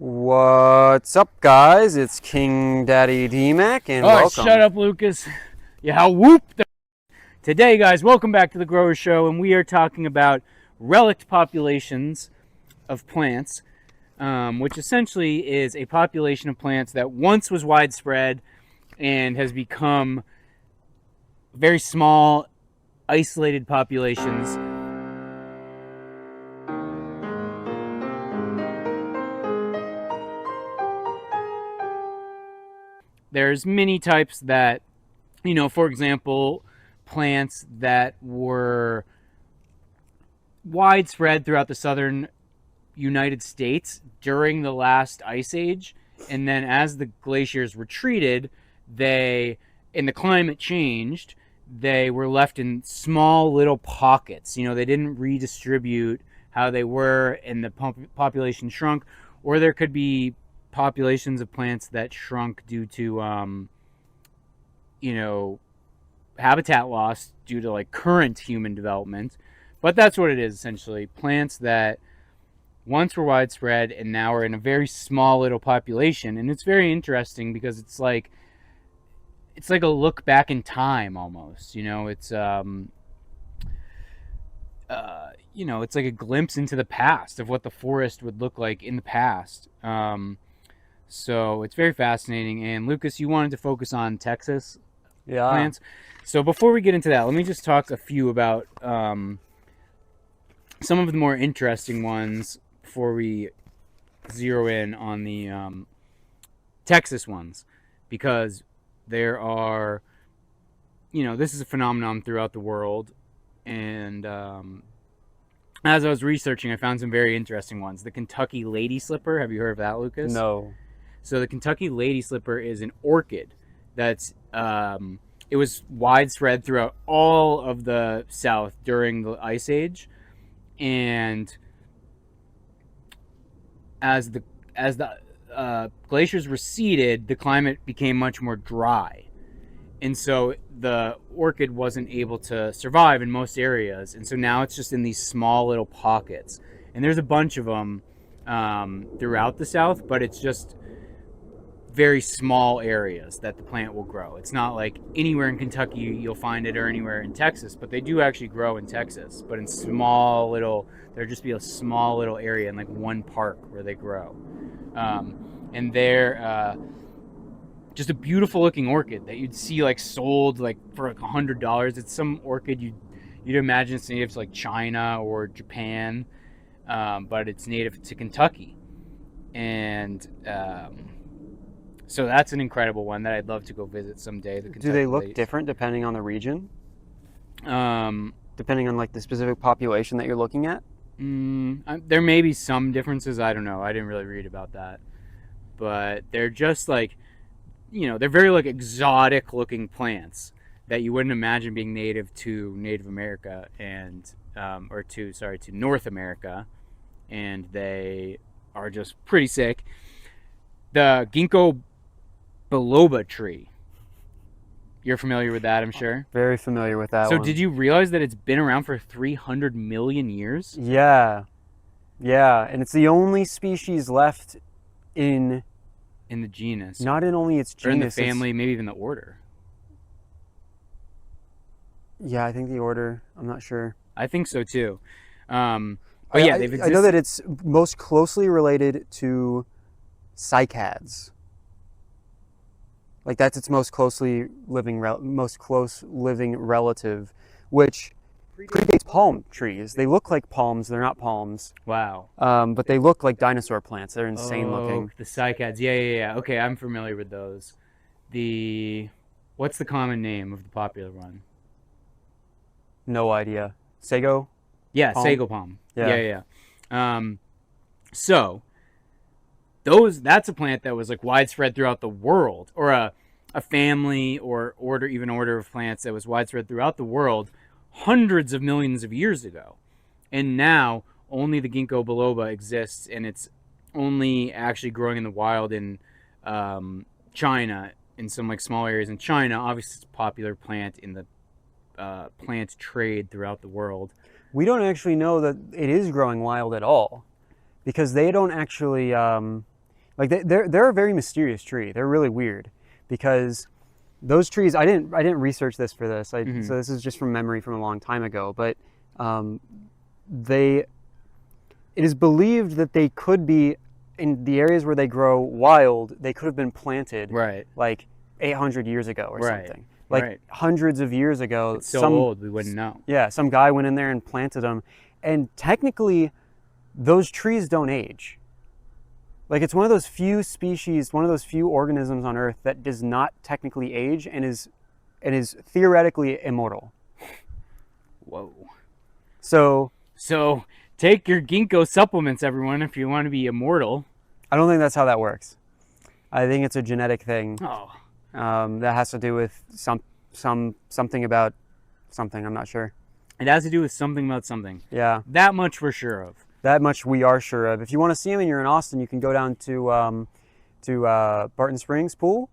What's up, guys? It's King Daddy D-Mac, and welcome. Shut up, Lucas. Yeah, whoop. Today, guys, welcome back to the Grower Show, and we are talking about relict populations of plants, which essentially is a population of plants that once was widespread and has become very small, isolated populations. There's many types that, for example, plants that were widespread throughout the southern United States during the last ice age, and then as the glaciers retreated, and the climate changed, they were left in small little pockets. They didn't redistribute how they were, and the population shrunk, or there could be populations of plants that shrunk due to habitat loss due to like current human development. But that's what it is, essentially. Plants that once were widespread and now are in a very small little population. And it's very interesting because it's like a look back in time almost. It's it's like a glimpse into the past of what the forest would look like in the past. So it's very fascinating. And Lucas, you wanted to focus on Texas plants. So before we get into that, let me just talk a few about some of the more interesting ones before we zero in on the Texas ones, because there are, this is a phenomenon throughout the world. And as I was researching, I found some very interesting ones. The Kentucky lady slipper. Have you heard of that, Lucas? No. So the Kentucky lady slipper is an orchid that's it was widespread throughout all of the South during the Ice Age, and as the glaciers receded, the climate became much more dry, and so the orchid wasn't able to survive in most areas, and so now it's just in these small little pockets, and there's a bunch of them throughout the South, but it's just very small areas that the plant will grow. It's not like anywhere in Kentucky you'll find it, or anywhere in Texas, but they do actually grow in Texas, but in small little, there'll just be a small little area in like one park where they grow. And they're just a beautiful looking orchid that you'd see like sold like for like $100. It's some orchid you'd imagine it's native to like China or Japan, but it's native to Kentucky. And so that's an incredible one that I'd love to go visit someday. Do they look different depending on the region? Depending on like the specific population that you're looking at? There may be some differences. I don't know. I didn't really read about that. But they're just like, they're very like exotic looking plants that you wouldn't imagine being native to Native America and to North America, and they are just pretty sick. The ginkgo biloba tree. You're familiar with that, I'm sure? Very familiar with that one. So did you realize that it's been around for 300 million years? Yeah. And it's the only species left in the genus. Not in only its genus. Or in the family, maybe even the order. Yeah, I think the order. I'm not sure. I think so too. But I know that it's most closely related to cycads. Like that's its most close living relative, which predates palm trees. They look like palms. They're not palms. Wow. But they look like dinosaur plants. They're insane looking. The cycads. Yeah. Okay, I'm familiar with those. What's the common name of the popular one? No idea. Sago? Yeah, palm? sago palm. Yeah. So that's a plant that was like widespread throughout the world, or a family or order of plants that was widespread throughout the world hundreds of millions of years ago. And now only the ginkgo biloba exists, and it's only actually growing in the wild in China, in some like small areas in China. Obviously it's a popular plant in the plant trade throughout the world. We don't actually know that it is growing wild at all, because they don't actually Like they're a very mysterious tree. They're really weird because those trees. I didn't research this for this. So this is just from memory from a long time ago. But it is believed that they could be in the areas where they grow wild. They could have been planted like 800 years ago or something. Like hundreds of years ago. It's so old we wouldn't know. Yeah, some guy went in there and planted them, and technically, those trees don't age. Like it's one of those few species, one of those few organisms on Earth that does not technically age and is theoretically immortal. Whoa. So take your ginkgo supplements, everyone, if you want to be immortal. I don't think that's how that works. I think it's a genetic thing. Oh. That has to do with something about something. I'm not sure. It has to do with something about something. Yeah. That much we're sure of. That much we are sure of. If you want to see them and you're in Austin, you can go down to Barton Springs Pool.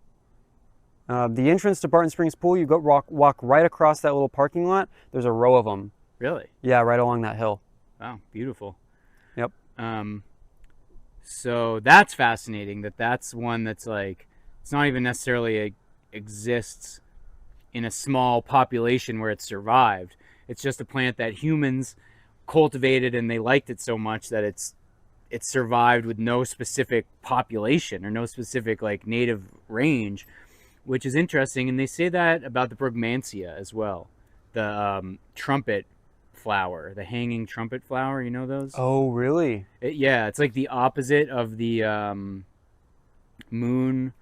The entrance to Barton Springs Pool, you go walk right across that little parking lot. There's a row of them. Really? Yeah, right along that hill. Wow, beautiful. Yep. So that's fascinating. That's one that's like, it's not even necessarily exists in a small population where it survived. It's just a plant that humans cultivated and they liked it so much that it survived with no specific population or no specific like native range, which is interesting. And they say that about the brugmansia as well, the trumpet flower, the hanging trumpet flower. You know those? Oh, really? Yeah, it's like the opposite of the moon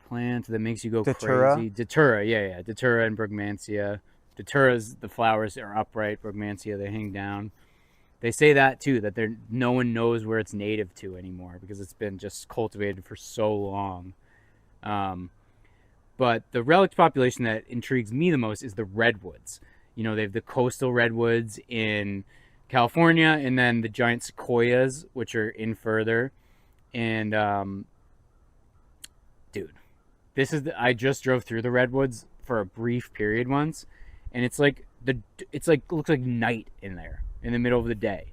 plant that makes you go Datura? crazy. Datura, yeah. Datura and brugmansia. Datura's, the flowers are upright. Brugmansia, they hang down. They say that too, that no one knows where it's native to anymore because it's been just cultivated for so long. But the relict population that intrigues me the most is the redwoods. You know, they have the coastal redwoods in California and then the giant sequoias, which are in further. And, dude, I just drove through the redwoods for a brief period once, and it's like looks like night in there in the middle of the day.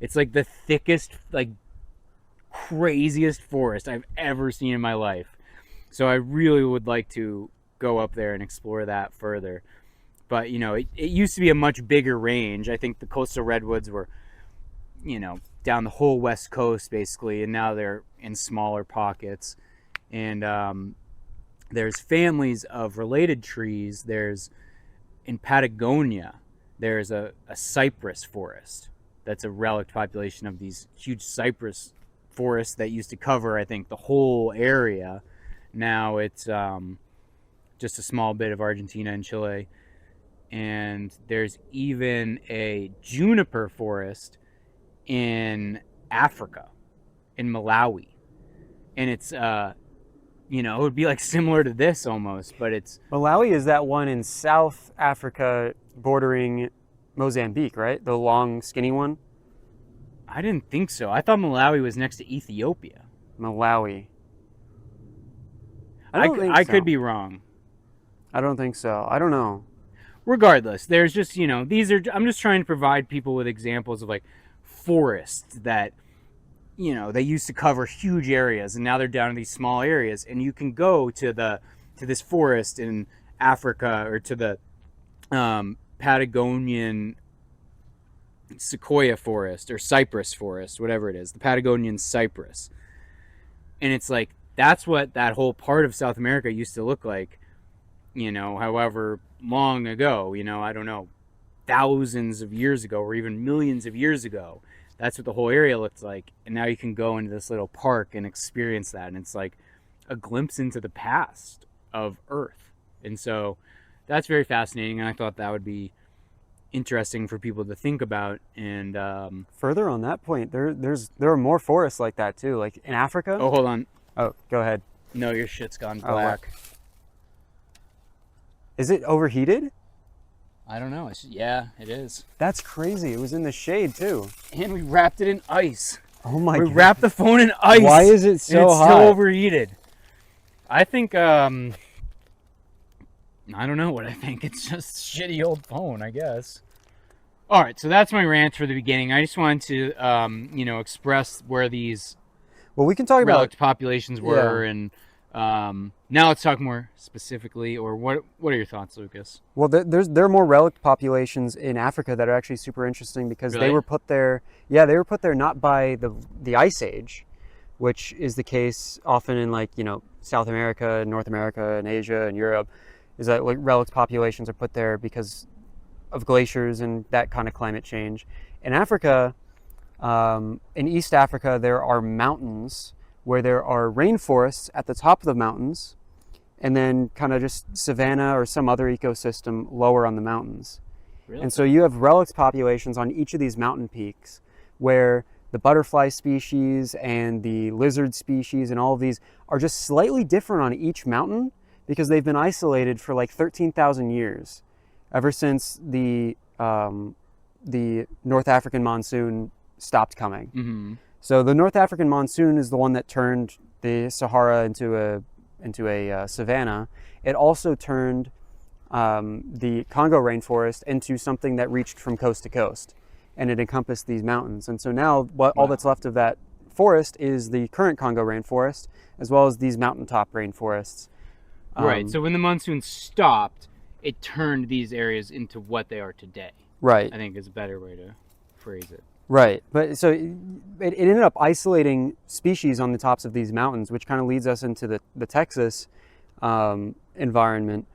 It's like the thickest, like craziest forest I've ever seen in my life. So I really would like to go up there and explore that further. But, you know, it used to be a much bigger range. I think the coastal redwoods were, you know, down the whole west coast basically, and now they're in smaller pockets. And there's families of related trees. There's, in Patagonia, there's a cypress forest. That's a relict population of these huge cypress forests that used to cover, I think, the whole area. Now it's just a small bit of Argentina and Chile. And there's even a juniper forest in Africa, in Malawi. And it's, you know, it would be like similar to this almost, but it's... Malawi is that one in South Africa bordering Mozambique, right? The long, skinny one? I didn't think so. I thought Malawi was next to Ethiopia. Malawi. I could be wrong. I don't think so. I don't know. Regardless, there's just, you know, I'm just trying to provide people with examples of like forests that, you know, they used to cover huge areas and now they're down to these small areas, and you can go to this forest in Africa or to the Patagonian sequoia forest or cypress forest, whatever it is, the Patagonian cypress. And it's like, that's what that whole part of South America used to look like, you know, however long ago, you know, I don't know, thousands of years ago or even millions of years ago. That's what the whole area looked like. And now you can go into this little park and experience that. And it's like a glimpse into the past of Earth. And so that's very fascinating. And I thought that would be interesting for people to think about. And further on that point, there are more forests like that too, like in Africa. Oh, hold on. Oh, go ahead. No, your shit's gone black. Is it overheated? I don't know. Yeah, it is. That's crazy. It was in the shade too. And we wrapped it in ice. Oh my God. We wrapped the phone in ice. Why is it so and it's hot? still overheated. I think, I don't know what I think. It's just a shitty old phone, I guess. All right, so that's my rant for the beginning. I just wanted to, you know, express where these Well, we can talk about relict populations were, and now let's talk more specifically. Or what are your thoughts, Lucas? Well, there are more relict populations in Africa that are actually super interesting because Really? they were put there. Yeah, they were put there not by the Ice Age, which is the case often in like South America, North America, and Asia and Europe. Is that like relict populations are put there because of glaciers and that kind of climate change. In Africa, in East Africa, there are mountains where there are rainforests at the top of the mountains, and then kind of just savanna or some other ecosystem lower on the mountains. Really? And so you have relict populations on each of these mountain peaks where the butterfly species and the lizard species and all of these are just slightly different on each mountain because they've been isolated for like 13,000 years, ever since the North African monsoon stopped coming. Mm-hmm. So the North African monsoon is the one that turned the Sahara into a savanna. It also turned the Congo rainforest into something that reached from coast to coast, and it encompassed these mountains. And so now all that's left of that forest is the current Congo rainforest, as well as these mountaintop rainforests. Right. So when the monsoon stopped, it turned these areas into what they are today. Right. I think is a better way to phrase it. Right. But so it ended up isolating species on the tops of these mountains, which kind of leads us into the Texas environment,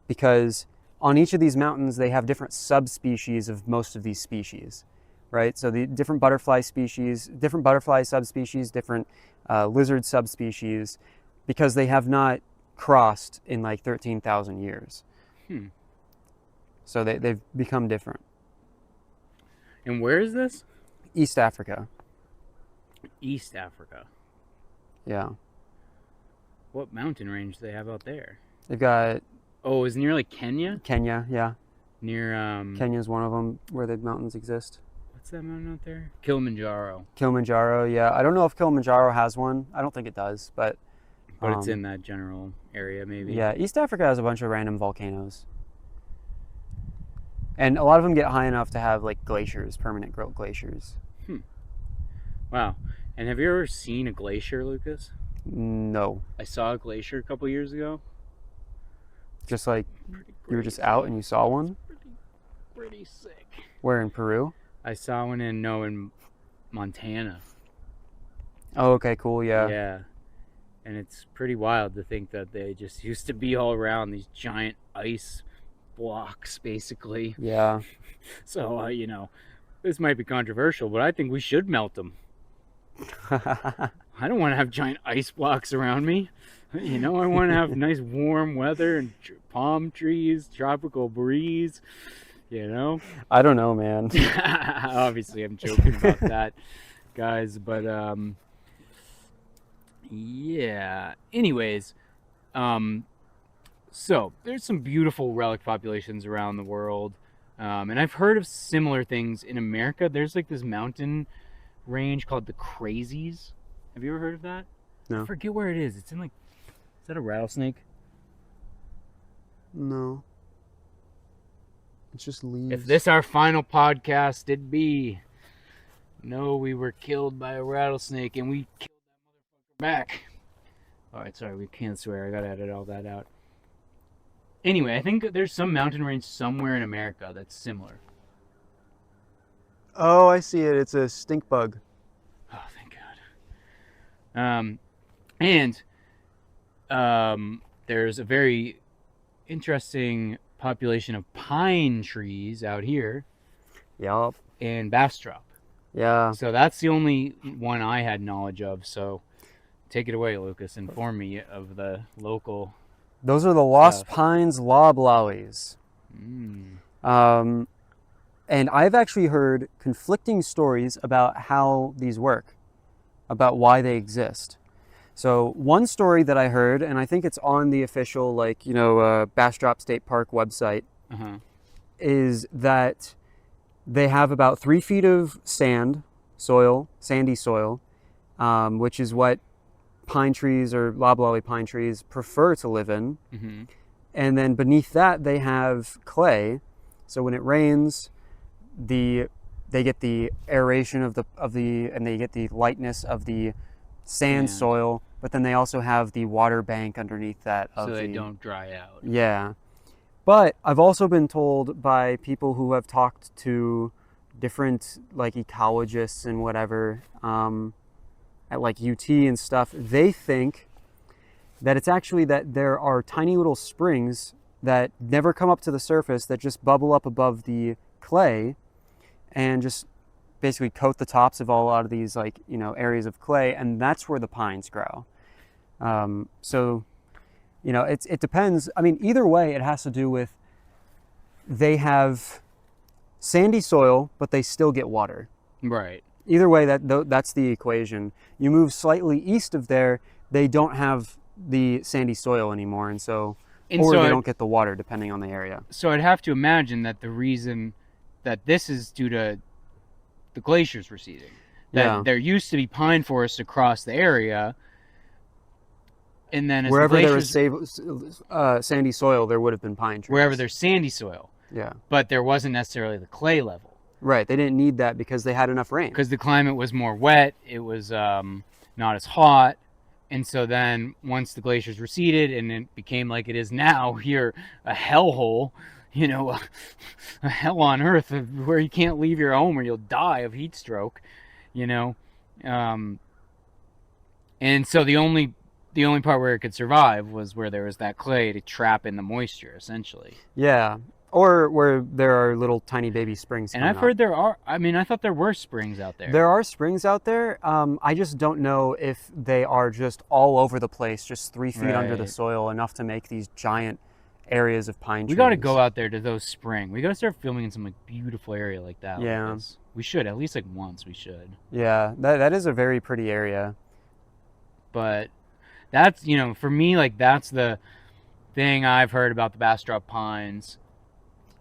because on each of these mountains, they have different subspecies of most of these species, right? So the different butterfly species, different butterfly subspecies, different lizard subspecies, because they have not crossed in like 13,000 years. So they've become different. And where is this? East Africa. East Africa. Yeah. What mountain range do they have out there? They've got... Oh, is it near like Kenya? Kenya, yeah. Near Kenya's one of them where the mountains exist. What's that mountain out there? Kilimanjaro. Kilimanjaro, yeah. I don't know if Kilimanjaro has one. I don't think it does, but it's in that general area, maybe. Yeah, East Africa has a bunch of random volcanoes. And a lot of them get high enough to have like glaciers, permanent glaciers. Wow. And have you ever seen a glacier, Lucas? No. I saw a glacier a couple years ago. Just like you were just out and you saw one? Pretty sick. Where, in Peru? I saw one in Montana. Oh, okay, cool, yeah. Yeah. And it's pretty wild to think that they just used to be all around these giant ice blocks, basically. Yeah. So, this might be controversial, but I think we should melt them. I don't want to have giant ice blocks around me. I want to have nice warm weather and palm trees, tropical breeze, I don't know, man. Obviously, I'm joking about that, guys, but yeah. Anyways, so there's some beautiful relic populations around the world, and I've heard of similar things in America. There's like this mountain range called the Crazies. Have you ever heard of that? No. I forget where it is. It's in like, is that a rattlesnake? No. It's just leaves. If this our final podcast, it'd be, no, we were killed by a rattlesnake and we killed that motherfucker back. Alright, sorry, we can't swear. I gotta edit all that out. Anyway, I think there's some mountain range somewhere in America that's similar. Oh, I see it. It's a stink bug. Oh, thank God. And there's a very interesting population of pine trees out here. Yup. In Bastrop. Yeah. So that's the only one I had knowledge of. So take it away, Lucas. Inform me of the local. Those are the Lost Pines loblollies. And I've actually heard conflicting stories about how these work, about why they exist. So one story that I heard, and I think it's on the official, Bastrop State Park website, is that they have about 3 feet of sandy soil, which is what pine trees or loblolly pine trees prefer to live in. And then beneath that, they have clay. So when it rains, they get the aeration of the and they get the lightness of the sand Sand. soil, but then they also have the water bank underneath that. So they don't dry out. Yeah. But I've also been told by people who have talked to different like ecologists and whatever at like UT and stuff, they think that it's actually that there are tiny little springs that never come up to the surface that just bubble up above the clay and just basically coat the tops of a lot of these like, you know, areas of clay, and that's where the pines grow. So, you know, it depends. I mean, either way, it has to do with they have sandy soil, but they still get water. Right. Either way, that's the equation. You move slightly east of there, they don't have the sandy soil anymore, and so they don't get the water depending on the area. So I'd have to imagine that the reason that this is due to the glaciers receding. That there used to be pine forests across the area, and then as wherever the glaciers, there was sandy soil, there would have been pine trees. wherever there's sandy soil. Yeah. But there wasn't necessarily the clay level. Right. They didn't need that because they had enough rain. Because the climate was more wet, it was not as hot, and so then once the glaciers receded and it became like it is now, here a hellhole, you know, a hell on earth where you can't leave your home or you'll die of heat stroke, you know, and so the only part where it could survive was where there was that clay to trap in the moisture, essentially. Yeah. Or where there are little tiny baby springs. And I've heard there are, I mean, I thought there were springs out there. There are springs out there. I just don't know if they are just all over the place, just 3 feet under the soil, enough to make these giant areas of pine trees. We got to go out there to those springs. We got to start filming in some like beautiful area like that. Yeah. Like we should, at least like once we should. Yeah, that is a very pretty area. But that's, you know, for me, like that's the thing I've heard about the Bastrop pines.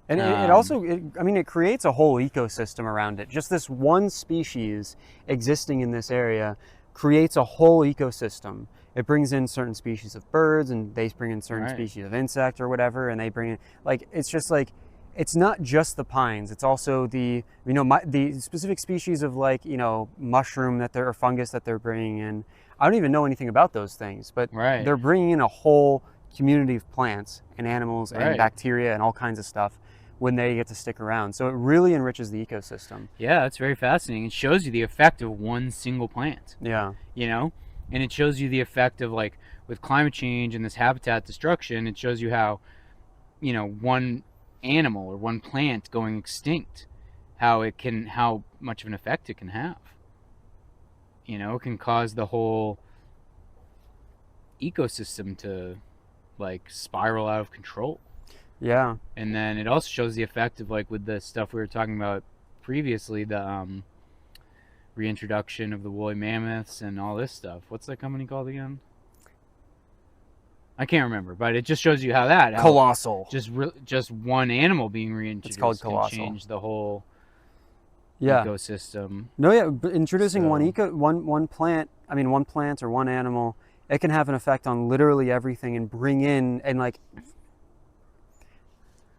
And it also, it creates a whole ecosystem around it. Just this one species existing in this area creates a whole ecosystem. It brings in certain species of birds, and they bring in certain species of insect or whatever, and they bring in, like, it's just like, it's not just the pines. It's also the, you know, the specific species of, like, you know, mushroom or fungus that they're bringing in. I don't even know anything about those things, but they're bringing in a whole community of plants and animals and bacteria and all kinds of stuff when they get to stick around. So it really enriches the ecosystem. Yeah, that's very fascinating. It shows you the effect of one single plant. Yeah. You know? And it shows you the effect of, like, with climate change and this habitat destruction, it shows you how, you know, one animal or one plant going extinct, how much of an effect it can have. You know, it can cause the whole ecosystem to, like, spiral out of control. Yeah. And then it also shows the effect of, like, with the stuff we were talking about previously, the reintroduction of the woolly mammoths and all this stuff. What's that company called again? I can't remember, but it just shows you how Colossal. Just one animal being reintroduced it's called Colossal. can change the whole ecosystem. No, yeah, but introducing one plant or one animal, it can have an effect on literally everything and bring in and, like,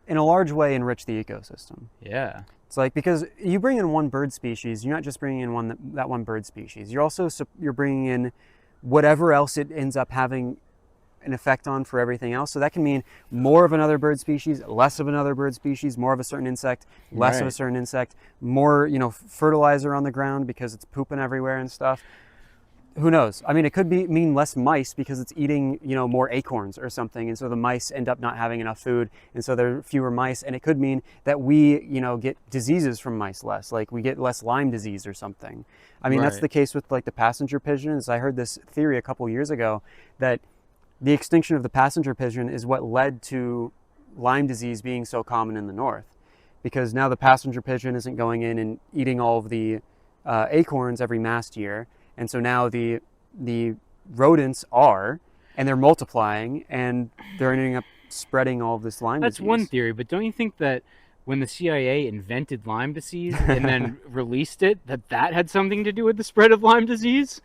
in a large way, enrich the ecosystem. Yeah. It's like, because you bring in one bird species, you're not just bringing in that one bird species. You're bringing in whatever else it ends up having an effect on for everything else. So that can mean more of another bird species, less of another bird species, more of a certain insect, less of a certain insect, more, you know, fertilizer on the ground because it's pooping everywhere and stuff. Who knows? I mean, it could mean less mice because it's eating, you know, more acorns or something, and so the mice end up not having enough food, and so there are fewer mice. And it could mean that we, you know, get diseases from mice less, like we get less Lyme disease or something. I mean, that's the case with, like, the passenger pigeons. I heard this theory a couple years ago that the extinction of the passenger pigeon is what led to Lyme disease being so common in the north, because now the passenger pigeon isn't going in and eating all of the acorns every mast year. And so now the rodents are, and they're multiplying, and they're ending up spreading all of this Lyme disease. That's one theory, but don't you think that when the CIA invented Lyme disease and then released it, that had something to do with the spread of Lyme disease?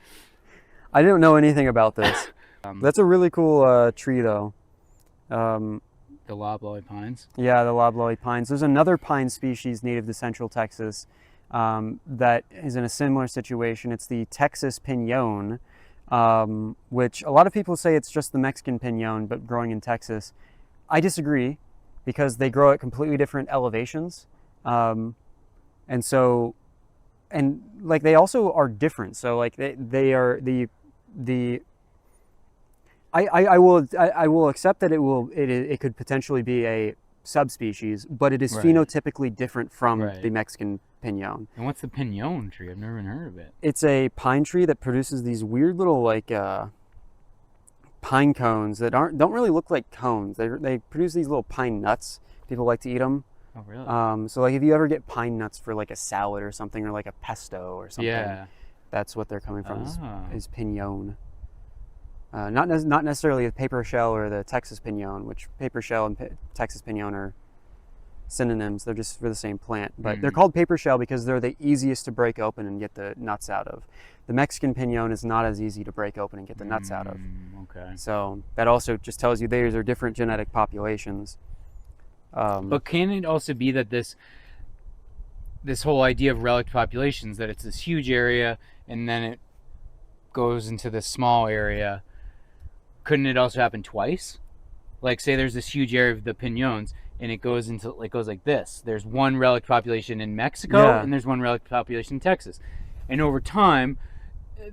I didn't know anything about this. That's a really cool tree, though. The loblolly pines? Yeah, the loblolly pines. There's another pine species native to central Texas that is in a similar situation. It's the Texas piñón, which a lot of people say it's just the Mexican pinon, but growing in Texas. I disagree because they grow at completely different elevations. And so, and like they also are different. So like they are I will accept that it could potentially be a subspecies, but it is Right. phenotypically different from Right. the Mexican pinon. And what's the pinon tree? I've never even heard of it. It's a pine tree that produces these weird little like pine cones that don't really look like cones. They produce these little pine nuts. People like to eat them. Oh, really? So like if you ever get pine nuts for like a salad or something, or like a pesto or something, Yeah. that's what they're coming from. Oh. Is pinon. Not necessarily the paper shell or the Texas pinon, which paper shell and Texas pinon are synonyms. They're just for the same plant, but they're called paper shell because they're the easiest to break open and get the nuts out of. The Mexican pinon is not as easy to break open and get the nuts out of. Okay. So that also just tells you these are different genetic populations. But can it also be that this whole idea of relict populations, that it's this huge area and then it goes into this small area, couldn't it also happen twice? Like say there's this huge area of the pinons and it goes like this. There's one relict population in Mexico and there's one relict population in Texas. And over time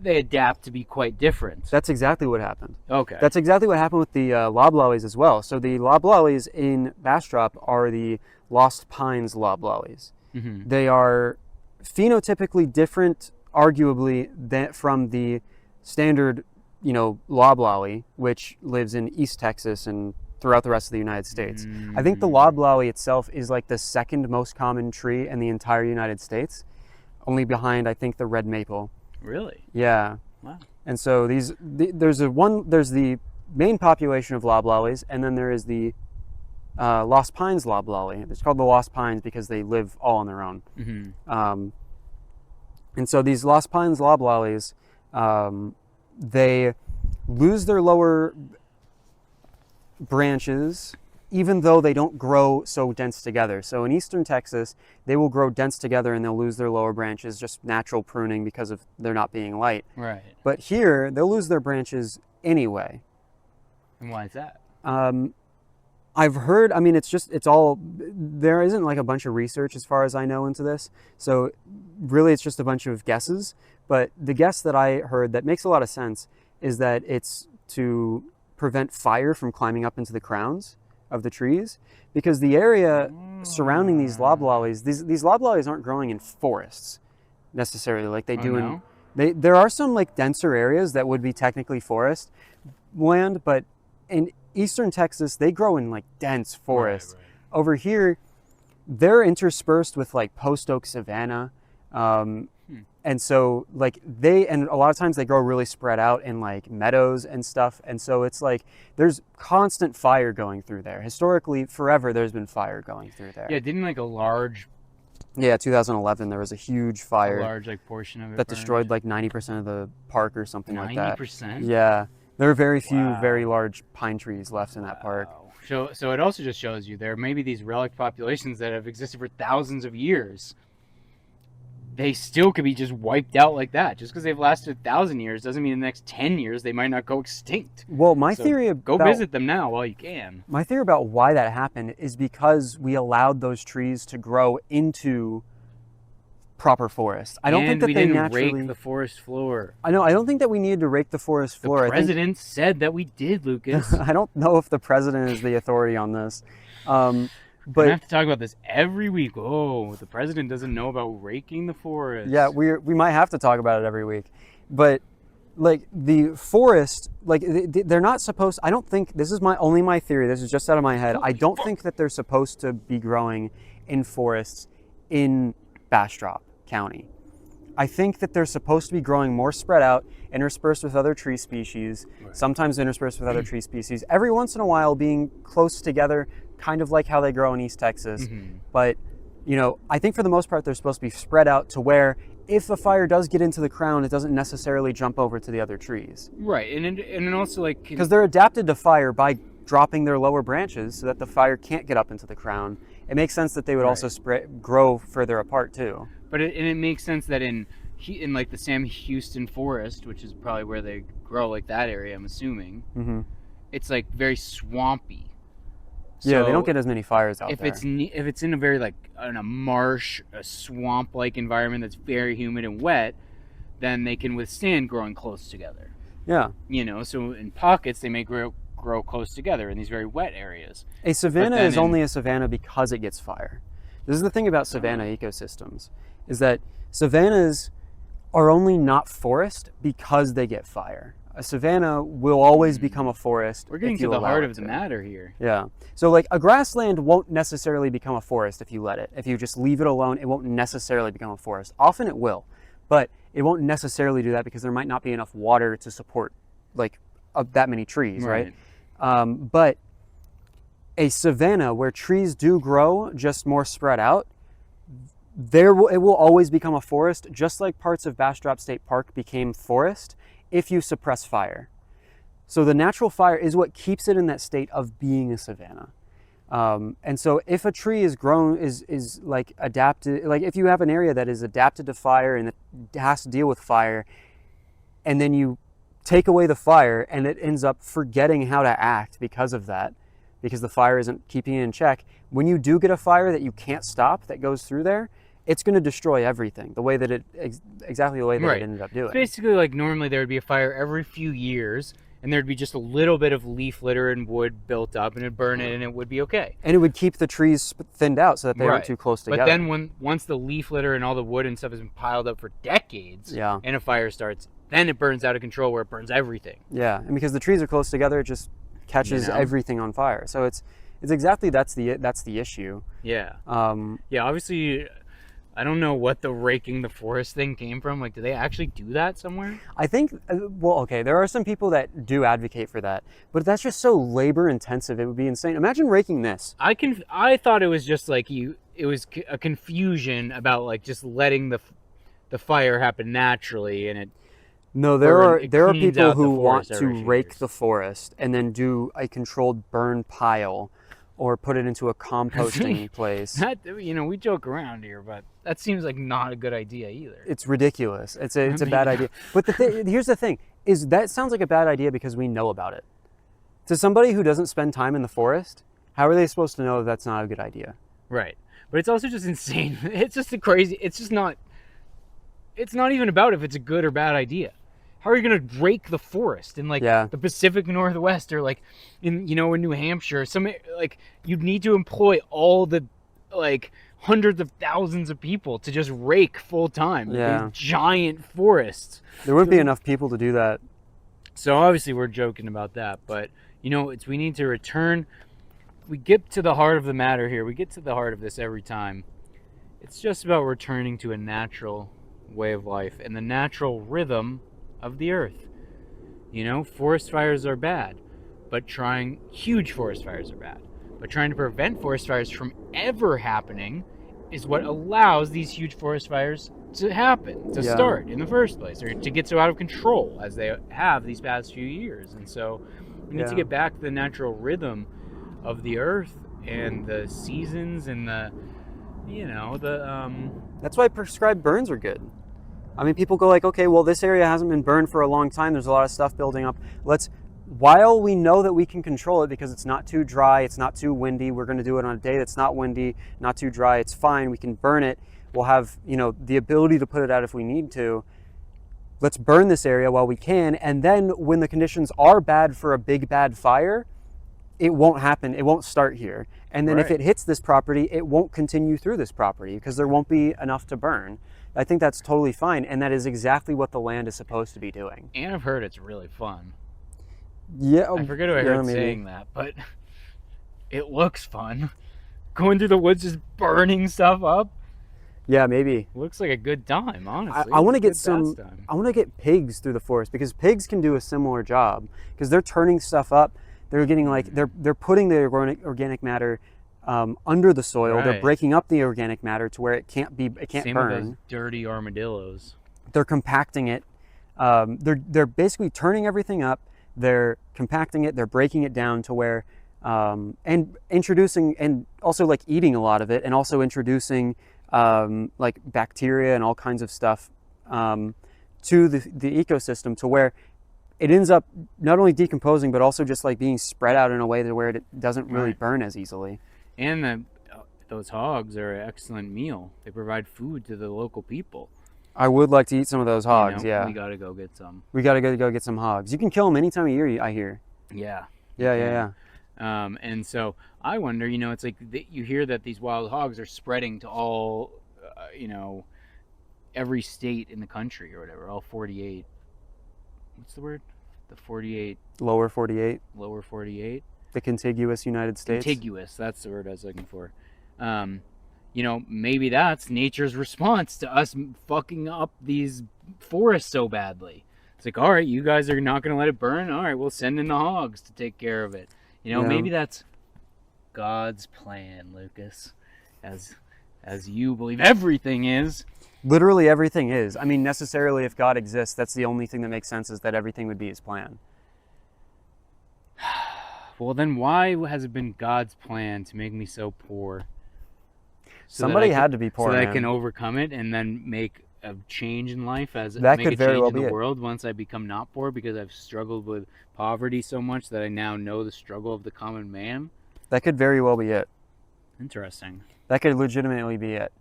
they adapt to be quite different. That's exactly what happened. Okay. That's exactly what happened with the loblollies as well. So the loblollies in Bastrop are the Lost Pines loblollies. Mm-hmm. They are phenotypically different, arguably, from the standard, loblolly, which lives in East Texas and throughout the rest of the United States. I think the loblolly itself is like the second most common tree in the entire United States, only behind, I think, the red maple. Really? Yeah. Wow. And so there's the main population of loblollies, and then there is the Lost Pines loblolly. It's called the Lost Pines because they live all on their own. Mm-hmm. And so these Lost Pines loblollies, they lose their lower branches even though they don't grow so dense together. So in eastern Texas, they will grow dense together and they'll lose their lower branches, just natural pruning because of there not being light. Right. But here, they'll lose their branches anyway. And why is that? I've heard, there isn't like a bunch of research as far as I know into this. So really it's just a bunch of guesses. But the guess that I heard that makes a lot of sense is that it's to prevent fire from climbing up into the crowns of the trees, because the area surrounding these loblollies, these loblollies aren't growing in forests necessarily like they do no? there are some like denser areas that would be technically forest land, but in eastern Texas they grow in like dense forests. Right. Over here they're interspersed with like post oak savanna, and so like and a lot of times they grow really spread out in like meadows and stuff, and so it's like there's constant fire going through there. Historically, forever there's been fire going through there. Yeah, didn't like a large 2011 there was a huge fire, like portion of it that burned? destroyed like 90% of the park or something like that. 90%? Yeah, there are very few Wow. very large pine trees left in that park. So it also just shows you there may be these relic populations that have existed for thousands of years. They still could be just wiped out like that. Just because they've lasted 1,000 years doesn't mean in the next 10 years they might not go extinct. Well, my So theory go about visit them now while you can. My theory about why that happened is because we allowed those trees to grow into proper forest. I don't and think that we they didn't naturally rake the forest floor. I don't think that we needed to rake the forest The floor. president said that we did, Lucas. I don't know if the president is the authority on this. We But have to talk about this every week. Oh, the president doesn't know about raking the forest. yeah, we might have to talk about it every week. But like the forest, like they're not supposed. I don't think this is my theory. This is just out of my head. I don't think that they're supposed to be growing in forests in Bastrop County. I think that they're supposed to be growing more spread out, interspersed with other tree species, sometimes interspersed with other tree species, every once in a while being close together, kind of like how they grow in East Texas. Mm-hmm. But, I think for the most part, they're supposed to be spread out to where if a fire does get into the crown, it doesn't necessarily jump over to the other trees. Right, and also like Because they're adapted to fire by dropping their lower branches so that the fire can't get up into the crown. It makes sense that they would also grow further apart too. But it makes sense that in in like the Sam Houston forest, which is probably where they grow, like that area, I'm assuming. Mm-hmm. It's like very swampy. Yeah, they So don't get as many fires out if there. if it's in a very like in a marsh, a swamp-like environment that's very humid and wet, then they can withstand growing close together. Yeah. So in pockets they may grow close together in these very wet areas. A savanna is only a savanna because it gets fire. This is the thing about savanna ecosystems, is that savannas are only not forest because they get fire. A savanna will always become a forest. We're getting to the heart of the matter here. Yeah. So like a grassland won't necessarily become a forest if you let it. If you just leave it alone, it won't necessarily become a forest. Often it will, but it won't necessarily do that because there might not be enough water to support like that many trees, right? But a savanna where trees do grow just more spread out, it will always become a forest, just like parts of Bastrop State Park became forest if you suppress fire. So the natural fire is what keeps it in that state of being a savanna. And so if a tree is grown, is like adapted, like if you have an area that is adapted to fire and it has to deal with fire, and then you take away the fire and it ends up forgetting how to act because of that, because the fire isn't keeping it in check, when you do get a fire that you can't stop that goes through there, it's going to destroy everything the way that exactly the way that it ended up doing. Basically, like normally there would be a fire every few years, and there'd be just a little bit of leaf litter and wood built up, and it'd burn it, and it would be okay. And it would keep the trees thinned out so that they weren't too close together. But then once the leaf litter and all the wood and stuff has been piled up for decades, and a fire starts, then it burns out of control where it burns everything. Yeah, and because the trees are close together, it just catches everything on fire. So it's exactly that's the issue. Yeah. Obviously, I don't know what the raking the forest thing came from. Like, do they actually do that somewhere? I think, well, okay, there are some people that do advocate for that, but that's just so labor intensive. It would be insane. Imagine raking this. I thought it was just like it was a confusion about like just letting the fire happen naturally, and it. No, there are people who want to rake the forest and then do a controlled burn pile, or put it into a composting place. We joke around here, but that seems like not a good idea either. It's ridiculous. It's a bad idea. But here's the thing: is that sounds like a bad idea because we know about it. To somebody who doesn't spend time in the forest, how are they supposed to know that that's not a good idea? Right. But it's also just insane. It's just crazy. It's just not. It's not even about if it's a good or bad idea. How are you going to rake the forest in the Pacific Northwest or like in New Hampshire? You'd need to employ all the hundreds of thousands of people to just rake full time. These giant forests. There wouldn't be enough people to do that. So obviously we're joking about that, but we need to return. We get to the heart of the matter here. We get to the heart of this every time. It's just about returning to a natural way of life and the natural rhythm of the earth. Forest fires are bad, but huge forest fires are bad. But trying to prevent forest fires from ever happening is what allows these huge forest fires to happen, to start in the first place, or to get so out of control as they have these past few years. And so we need to get back to the natural rhythm of the earth and the seasons and That's why prescribed burns are good. I mean, people go like, okay, well, this area hasn't been burned for a long time. There's a lot of stuff building up. While we know that we can control it because it's not too dry, it's not too windy, we're going to do it on a day that's not windy, not too dry, it's fine. We can burn it. We'll have, the ability to put it out if we need to. Let's burn this area while we can. And then when the conditions are bad for a big, bad fire, it won't happen. It won't start here. And then if it hits this property, it won't continue through this property because there won't be enough to burn. I think that's totally fine, and that is exactly what the land is supposed to be doing. And I've heard it's really fun. Yeah, I forget who I heard saying that, but it looks fun. Going through the woods, just burning stuff up. Yeah, maybe. Looks like a good time, honestly. I want to get I want to get pigs through the forest because pigs can do a similar job because they're turning stuff up. They're getting they're putting the organic matter under the soil. They're breaking up the organic matter to where it can't Same burn. With those dirty armadillos. They're compacting it. They're basically turning everything up. They're compacting it. They're breaking it down to where and introducing and also eating a lot of it, and also introducing bacteria and all kinds of stuff to the ecosystem, to where it ends up not only decomposing, but also just like being spread out in a way to where it doesn't really burn as easily. And those hogs are an excellent meal. They provide food to the local people. I would like to eat some of those hogs. You know, yeah, we gotta go get some. we gotta go get some hogs. You can kill them any time of year, I hear. Yeah. Yeah. And so I wonder, you know, it's like you hear that these wild hogs are spreading to all, you know, every state in the country or whatever, all 48. What's the word? The 48. Lower 48. Lower 48. The contiguous United States. Contiguous, that's the word I was looking for. You know, maybe that's nature's response to us fucking up these forests so badly. It's like, all right, you guys are not going to let it burn. All right, we'll send in the hogs to take care of it. You know, maybe that's God's plan, Lucas, as you believe everything is. Literally everything is. I mean, necessarily, if God exists, that's the only thing that makes sense, is that everything would be his plan. Well, then why has it been God's plan to make me so poor? Somebody had to be poor, so that man. I can overcome it and then make a change in life, as that make could a very change well in be the it. world once I become not poor, because I've struggled with poverty so much that I now know the struggle of the common man. That could very well be it. Interesting. That could legitimately be it.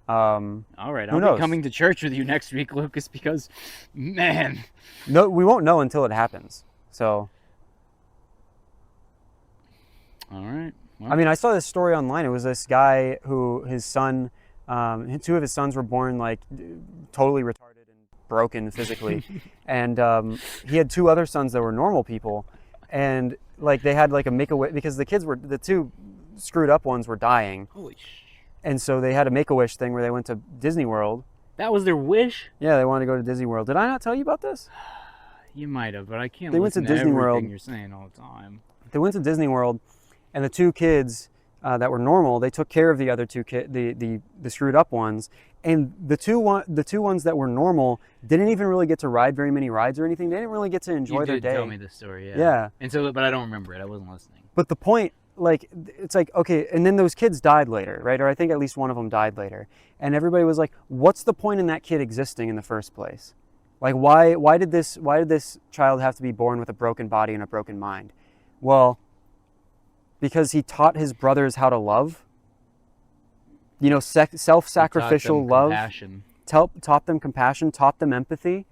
All right, I'll be coming to church with you next week, Lucas, because, man. No, we won't know until it happens. So. All right. Well, I mean, I saw this story online. It was this guy who his son, two of his sons were born like totally retarded and broken physically, and he had two other sons that were normal people, and like they had like a make-a-wish, because the two screwed up ones were dying. Holy sh! And so they had a make-a-wish thing where they went to Disney World. That was their wish? Yeah, they wanted to go to Disney World. Did I not tell you about this? You might have, but I can't They went to listen to Disney everything World. you're saying all the time. They went to Disney World, and the two kids that were normal, they took care of the other two the screwed up ones, and the two ones that were normal didn't even really get to ride very many rides or anything. They didn't really get to enjoy their day. You did tell me this story, yeah. Yeah. And so, but I don't remember it. I wasn't listening. But the point, like, it's like, okay, and then those kids died later, right? Or I think at least one of them died later. And everybody was like, what's the point in that kid existing in the first place? Like, why did this child have to be born with a broken body and a broken mind? Well, because he taught his brothers how to love. You know, self-sacrificial love. Compassion. Taught them compassion, taught them empathy,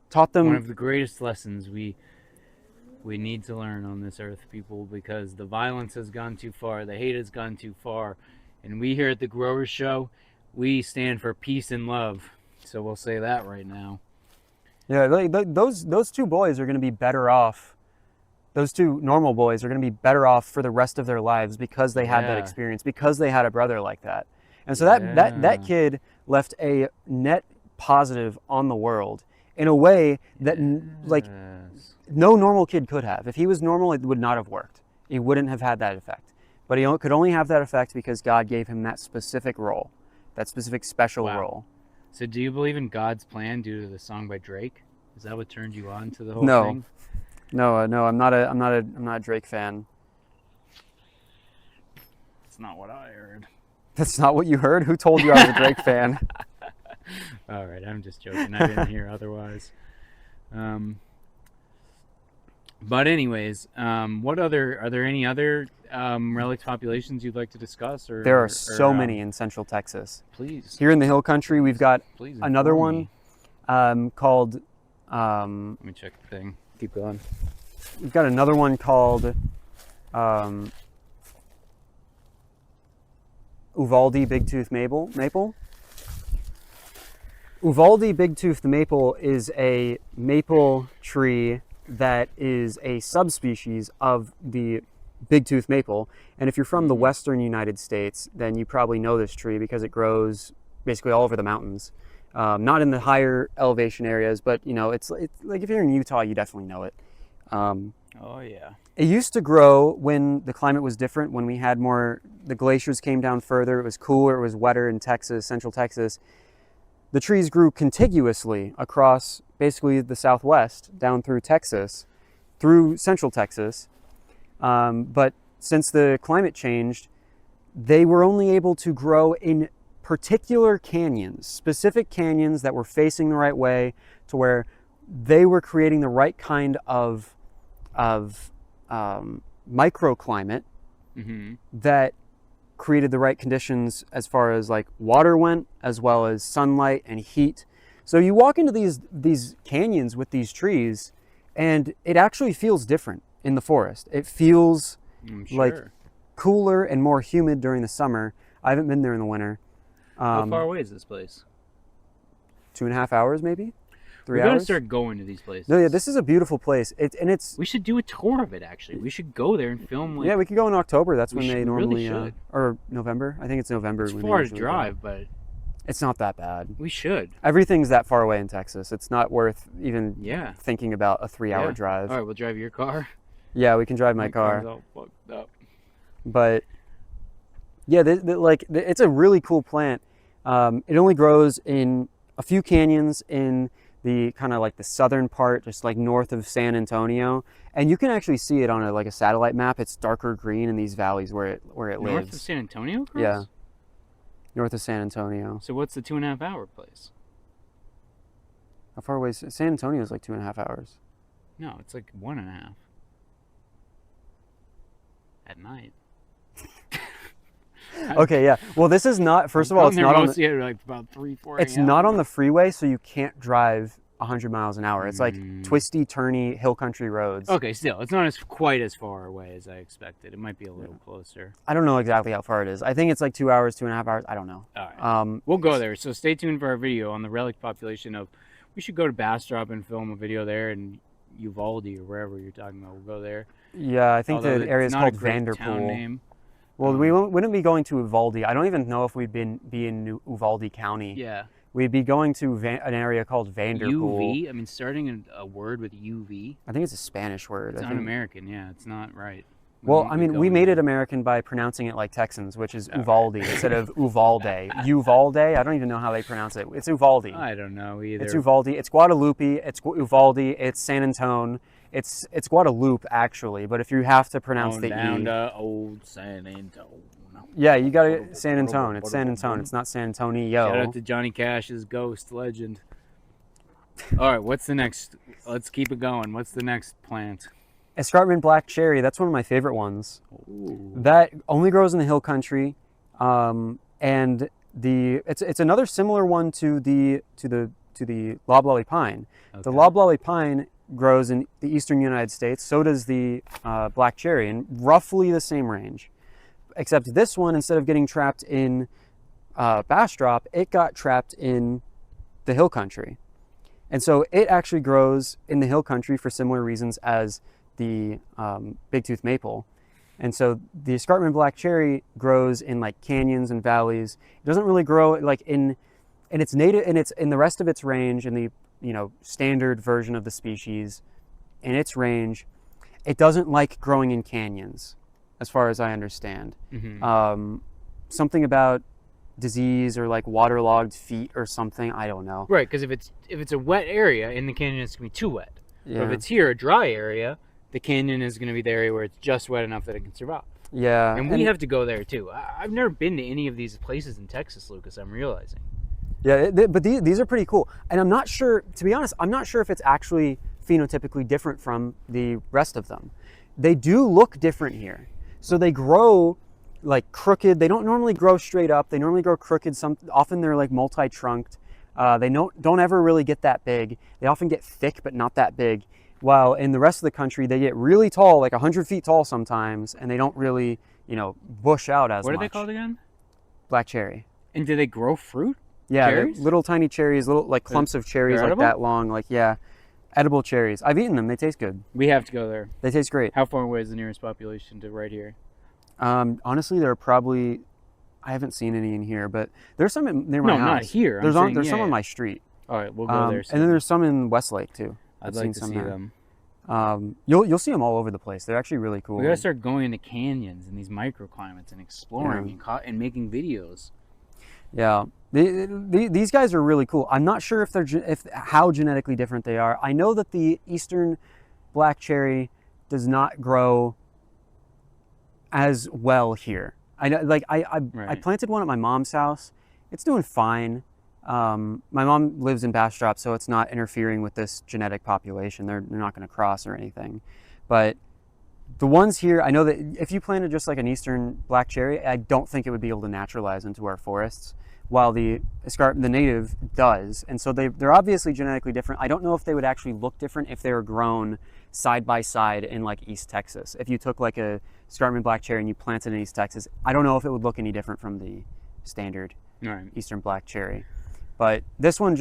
taught them... One of the greatest lessons we need to learn on this earth, people, because the violence has gone too far, the hate has gone too far, and we here at the Growers Show, we stand for peace and love. So we'll say that right now. Yeah, those two boys are going to be better off. Those two normal boys are going to be better off for the rest of their lives because they had that experience, because they had a brother like that. And so that kid left a net positive on the world in a way that like no normal kid could have. If he was normal, it would not have worked. He wouldn't have had that effect. But he could only have that effect because God gave him that specific role, that specific special role. So do you believe in God's plan due to the song by Drake? Is that what turned you on to the whole thing? No, I'm not a Drake fan. That's not what I heard. That's not what you heard? Who told you I was a Drake fan? All right, I'm just joking. I didn't hear otherwise. But anyways, are there any other relict populations you'd like to discuss? There are so many in Central Texas. Please. Here in the Hill Country, we've got another one called... Let me check the thing. Keep going. We've got another one called Uvalde Bigtooth Maple. Uvalde Bigtooth Maple is a maple tree that is a subspecies of the bigtooth maple. And if you're from the western United States, then you probably know this tree because it grows basically all over the mountains. Not in the higher elevation areas, but you know, it's like if you're in Utah, you definitely know it. Oh yeah. It used to grow when the climate was different, when we had the glaciers came down further, it was cooler, it was wetter in Texas, Central Texas. The trees grew contiguously across basically the Southwest, down through Texas, through Central Texas. But since the climate changed, they were only able to grow in particular canyons, specific canyons that were facing the right way to where they were creating the right kind of microclimate that created the right conditions as far as like water went, as well as sunlight and heat. So you walk into these canyons with these trees, and it actually feels different in the forest. It feels like cooler and more humid during the summer. I haven't been there in the winter. How far away is this place? 2.5 hours, maybe 3 We hours. gotta start going to these places. No, yeah, this is a beautiful place. It's. We should do a tour of it. Actually, we should go there and film. Like, Yeah, we could go in October. That's We when they should- really normally, should. or November. I think it's November. it's when they far to usually go. drive, but It's not that bad. we should. Everything's that far away in Texas. It's not worth even Yeah. thinking about a 3-hour Yeah. drive. All right, we'll drive your car. Yeah, we can drive my car's car. all fucked up. But yeah, it's a really cool plant. It only grows in a few canyons in the kind of like the southern part, just like north of San Antonio, and you can actually see it on a satellite map. It's darker green in these valleys where it North lives. of San Antonio? Chris? Yeah, north of San Antonio. So what's the 2.5 hour place? How far away is San Antonio? Is like 2.5 hours. No, it's like 1.5. At night. Okay, yeah. Well, this is not. First of all, it's not on. Like about 3-4. It's not on the freeway, so you can't drive 100 miles an hour. It's like twisty, turny, hill country roads. Okay, still, it's not quite as far away as I expected. It might be a little closer. I don't know exactly how far it is. I think it's like 2 hours, 2.5 hours. I don't know. All right. Um, We'll go there. So stay tuned for our video on the relic population of. We should go to Bastrop and film a video there, and Uvalde or wherever you're talking about. We'll go there. yeah, I think Although the area is it's not called a great town Vanderpool. name. Well, we wouldn't be going to Uvalde. I don't even know if we'd be in Uvalde County. Yeah. We'd be going to an area called Vanderpool. UV. I mean, starting a word with UV. I think it's a Spanish word. It's I think. un-American. Yeah, it's not right. Well, I mean, we made it American by pronouncing it like Texans, which is Uvalde instead of Uvalde. Uvalde? I don't even know how they pronounce it. It's Uvalde. I don't know either. It's Uvalde. It's Guadalupe. It's Uvalde. It's San Antone. It's Guadalupe actually. But if you have to pronounce the down E, to old San Antonio. yeah, you got to San Antone. It's San Antone. It's not San Antonio. Shout out to Johnny Cash's Ghost legend. All right, what's the next? Let's keep it going. What's the next plant? Escarpment black cherry. That's one of my favorite ones. Ooh. That only grows in the hill country, and it's another similar one to the loblolly pine. Okay. The loblolly pine grows in the eastern United States. So does the black cherry, in roughly the same range. Except this one, instead of getting trapped in Bastrop, it got trapped in the hill country. And so it actually grows in the hill country for similar reasons as the big-tooth maple. And so the escarpment black cherry grows in like canyons and valleys. It doesn't really grow like in its native, and it's in the rest of its range, in the standard version of the species, in its range. It doesn't like growing in canyons, as far as I understand. Mm-hmm. Something about disease or like waterlogged feet or something. I don't know. Right, because if it's a wet area in the canyon, it's gonna be too wet. Yeah. But if it's here, a dry area, the canyon is gonna be the area where it's just wet enough that it can survive. Yeah. And we have to go there too. I've never been to any of these places in Texas, Lucas. I'm realizing. Yeah, but these are pretty cool. And I'm not sure, to be honest, I'm not sure if it's actually phenotypically different from the rest of them. They do look different here. So they grow like crooked. They don't normally grow straight up. They normally grow crooked. Often they're like multi-trunked. They don't ever really get that big. They often get thick, but not that big. While in the rest of the country, they get really tall, like 100 feet tall sometimes, and they don't really, bush out as much. What are they called again? Black cherry. And do they grow fruit? Yeah, Cherries? little tiny cherries, little like clumps of cherries they're like edible? that long, like edible cherries. I've eaten them. They taste good. We have to go there. They taste great. How far away is the nearest population to right here? Honestly, there are probably, I haven't seen any in here, but there's some near my No, house. not here. I'm There's saying, some yeah. on my street. All right, we'll go there. And then there's some in Westlake too. I'd I've like seen to some see there. them. You'll see them all over the place. They're actually really cool. We gotta start going into canyons and these microclimates and exploring and making videos. Yeah, these guys are really cool. I'm not sure if how genetically different they are. I know that the eastern black cherry does not grow as well here. I know, like I Right. planted one at my mom's house, It's doing fine. My mom lives in Bastrop, so it's not interfering with this genetic population. They're not going to cross or anything. But the ones here, I know that if you planted just like an eastern black cherry, I don't think it would be able to naturalize into our forests, while the native does. And so they're obviously genetically different. I don't know if they would actually look different if they were grown side by side in like East Texas. If you took like a escarpment black cherry and you planted in East Texas, I don't know if it would look any different from the standard eastern black cherry. But this one,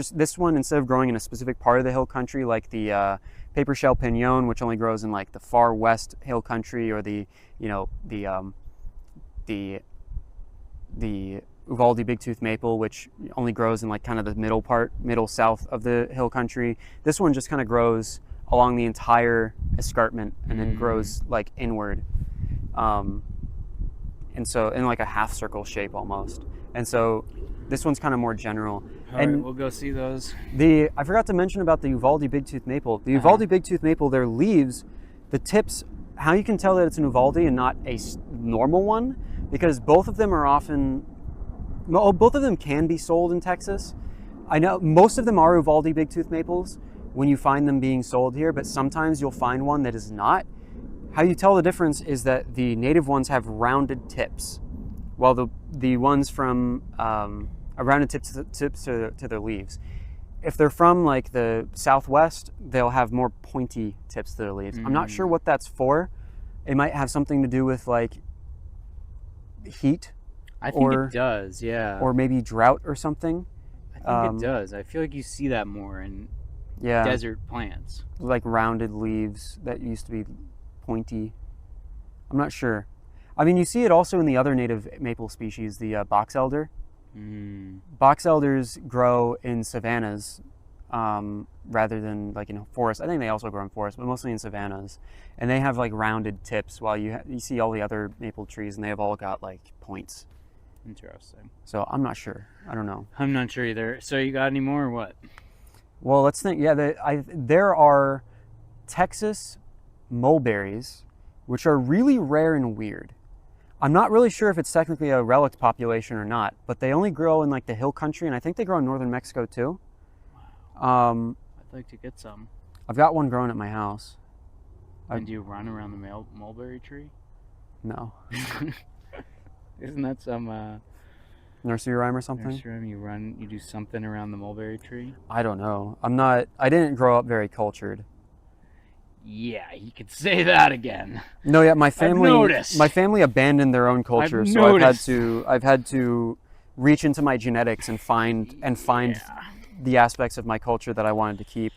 instead of growing in a specific part of the hill country, like the paper shell pinon, which only grows in like the far west hill country, or the Uvalde bigtooth maple, which only grows in like kind of the middle south of the hill country. This one just kind of grows along the entire escarpment and then grows like inward, and so in like a half circle shape almost. And so this one's kind of more general. All right, we'll go see those. I forgot to mention about the Uvalde bigtooth maple. The Uvalde bigtooth maple, their leaves, the tips, how you can tell that it's an Uvalde and not a normal one, because both of them can be sold in Texas. I know most of them are Uvalde bigtooth maples when you find them being sold here, but sometimes you'll find one that is not. How you tell the difference is that the native ones have rounded tips, while the ones from rounded tips to their leaves. If they're from like the Southwest, they'll have more pointy tips to their leaves. I'm not sure what that's for. It might have something to do with like heat. I think it does, yeah. Or maybe drought or something. I think it does. I feel like you see that more in desert plants. Like rounded leaves that used to be pointy. I'm not sure. I mean, you see it also in the other native maple species, the box elder. Box elders grow in savannas rather than like in forests. I think they also grow in forests, but mostly in savannas. And they have like rounded tips, while you see all the other maple trees and they have all got like points. Interesting. So I'm not sure. I don't know. I'm not sure either. So you got any more or what? Well, let's think. Yeah, there are Texas mulberries, which are really rare and weird. I'm not really sure if it's technically a relict population or not, but they only grow in like the hill country, and I think they grow in northern Mexico too. Wow. I'd like to get some. I've got one growing at my house. And do you run around the mulberry tree? No. Isn't that some nursery rhyme or something? Nursery rhyme, you do something around the mulberry tree? I don't know. I didn't grow up very cultured. Yeah, you could say that again. No, yeah, my family abandoned their own culture, so I've had to reach into my genetics and find the aspects of my culture that I wanted to keep.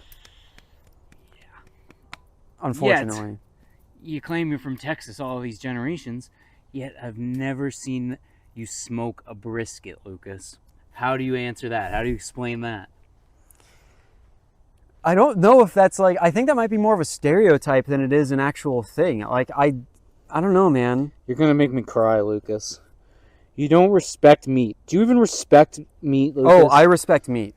Yeah. Unfortunately. Yet, you claim you're from Texas all these generations, yet I've never seen you smoke a brisket, Lucas. How do you answer that? How do you explain that? I don't know if that's like, I think that might be more of a stereotype than it is an actual thing. Like, I don't know, man. You're going to make me cry, Lucas. You don't respect meat. Do you even respect meat, Lucas? Oh, I respect meat.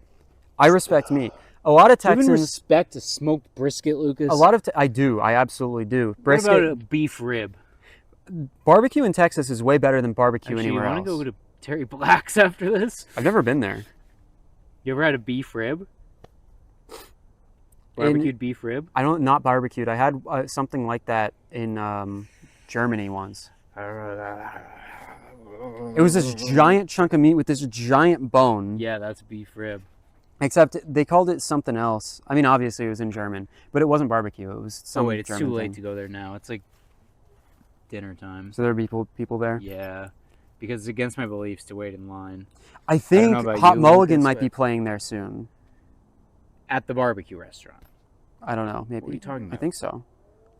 I respect meat. A lot of Texans... Do you even respect a smoked brisket, Lucas? I do. I absolutely do. Brisket. What about a beef rib? Barbecue in Texas is way better than barbecue anywhere else. You want to go to Terry Black's after this? I've never been there. You ever had a beef rib? Barbecued beef rib? Not barbecued. I had something like that in Germany once. It was this giant chunk of meat with this giant bone. Yeah, that's beef rib. Except they called it something else. I mean, obviously it was in German, but it wasn't barbecue. It was some it's German too late thing. to go there now. It's like dinner time. So there are people there? Yeah, because it's against my beliefs to wait in line. I think Hot Mulligan might be playing there soon. At the barbecue restaurant. I don't know. Maybe. What are you talking about? I think so.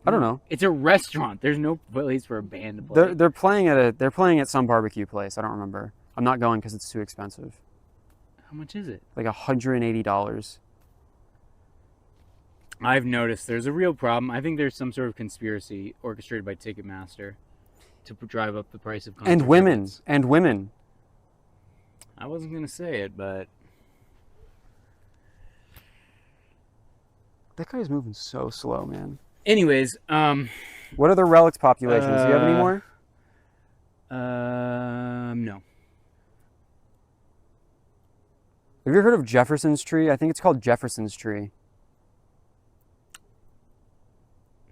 I don't know. It's a restaurant. There's no place for a band to play. They're playing at some barbecue place. I don't remember. I'm not going because it's too expensive. How much is it? Like $180. I've noticed there's a real problem. I think there's some sort of conspiracy orchestrated by Ticketmaster to drive up the price of concert and women. tickets. And women. I wasn't going to say it, but... That guy's moving so slow, man. Anyways, what are the relics populations? Do you have any more? No. Have you heard of Jefferson's tree? I think it's called Jefferson's tree.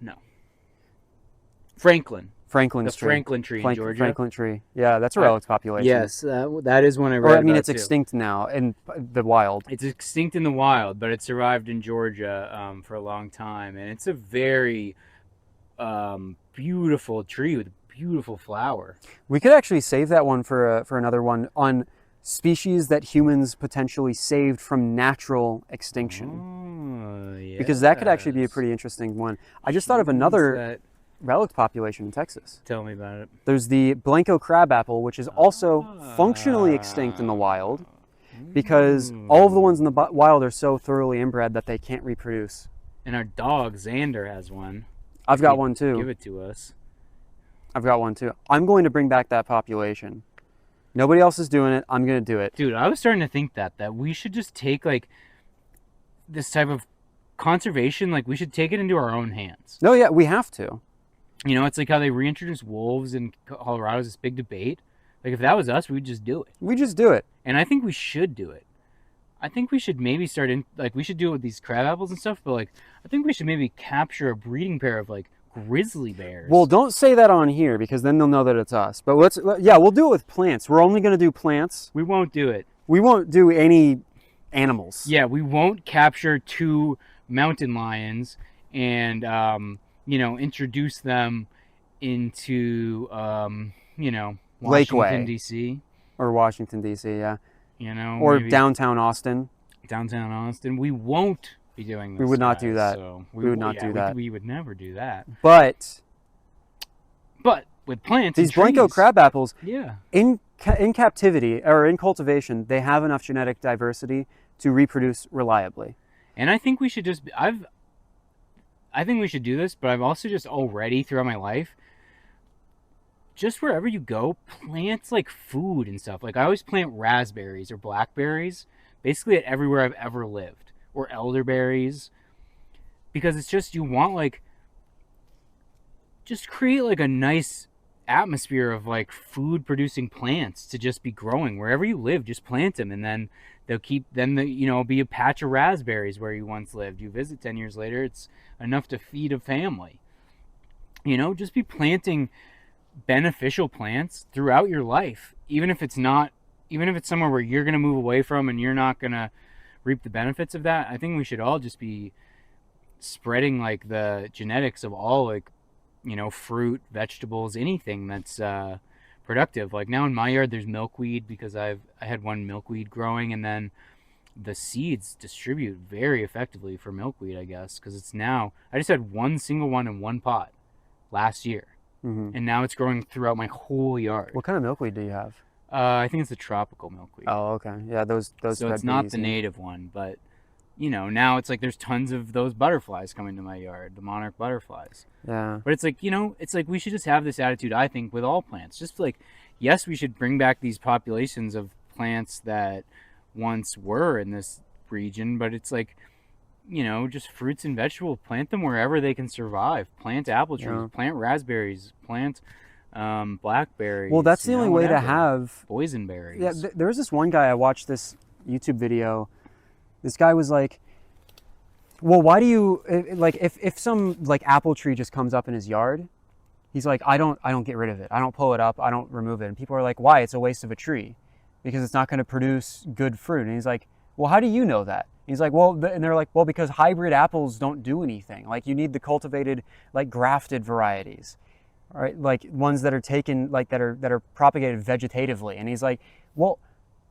No. Franklin's Franklin's the tree. Franklin tree in Georgia. Franklin tree. Yeah, that's a relic population. Yes, that is one I read. Or I mean, about it's too. extinct now in the wild. It's extinct in the wild, but it survived in Georgia for a long time, and it's a very beautiful tree with a beautiful flower. We could actually save that one for another one on species that humans potentially saved from natural extinction. Oh, yeah. Because that could actually be a pretty interesting one. I just thought of another relic population in Texas. Tell me about it. There's the Blanco crabapple, which is also functionally extinct in the wild because all of the ones in the wild are so thoroughly inbred that they can't reproduce. And our dog, Xander, has one. I've got one too. Give it to us. I've got one too. I'm going to bring back that population. Nobody else is doing it. I'm going to do it. Dude, I was starting to think that we should just take like this type of conservation, like we should take it into our own hands. No, yeah, we have to. You know, it's like how they reintroduced wolves in Colorado. This big debate. Like if that was us, we'd just do it. We just do it. And I think we should do it. I think we should maybe start in, like we should do it with these crab apples and stuff, but like I think we should maybe capture a breeding pair of like grizzly bears. Well, don't say that on here because then they'll know that it's us. But we'll do it with plants. We're only going to do plants. We won't do it. We won't do any animals. Yeah, we won't capture 2 mountain lions and introduce them into Washington D.C. or Washington D.C. Yeah, or maybe downtown Austin. Downtown Austin. We won't be doing this. We would not do that. So we would not do that. We would never do that. But with plants, these and trees, Blanco crab apples, yeah, in captivity or in cultivation, they have enough genetic diversity to reproduce reliably. And I think we should just. I think we should do this, but I've also just already throughout my life, just wherever you go, plants like food and stuff. Like I always plant raspberries or blackberries, basically at everywhere I've ever lived, or elderberries, because it's just you want like, just create like a nice atmosphere of like food producing plants to just be growing wherever you live. Just plant them, and then they'll keep. Then be a patch of raspberries where you once lived. You visit 10 years later, it's enough to feed a family. Just be planting beneficial plants throughout your life, even if it's somewhere where you're going to move away from and you're not going to reap the benefits of that. I think we should all just be spreading like the genetics of all like fruit, vegetables, anything that's productive. Like now in my yard there's milkweed because I had one milkweed growing, and then the seeds distribute very effectively for milkweed, I guess, because I just had one single one in one pot last year. Mm-hmm. And now it's growing throughout my whole yard. What kind of milkweed do you have? I think it's the tropical milkweed. Oh, okay. Yeah, those. So it's not the native one, but now it's like there's tons of those butterflies coming to my yard, the monarch butterflies. Yeah. But it's like we should just have this attitude, I think, with all plants. Just like, yes, we should bring back these populations of plants that once were in this region, but it's like, just fruits and vegetables, plant them wherever they can survive. Plant apple trees, plant raspberries, plant blackberries. Well, that's the only way to have boysenberries. Yeah, there was this one guy, I watched this YouTube video. This guy was like, well, why do you, like, if some like apple tree just comes up in his yard, he's like, I don't get rid of it. I don't pull it up. I don't remove it. And people are like, why? It's a waste of a tree because it's not going to produce good fruit. And he's like, well, how do you know that? He's like, well, and they're like, well, because hybrid apples don't do anything. Like, you need the cultivated, like, grafted varieties, all right? Like ones that are taken, like that are propagated vegetatively. And he's like, well,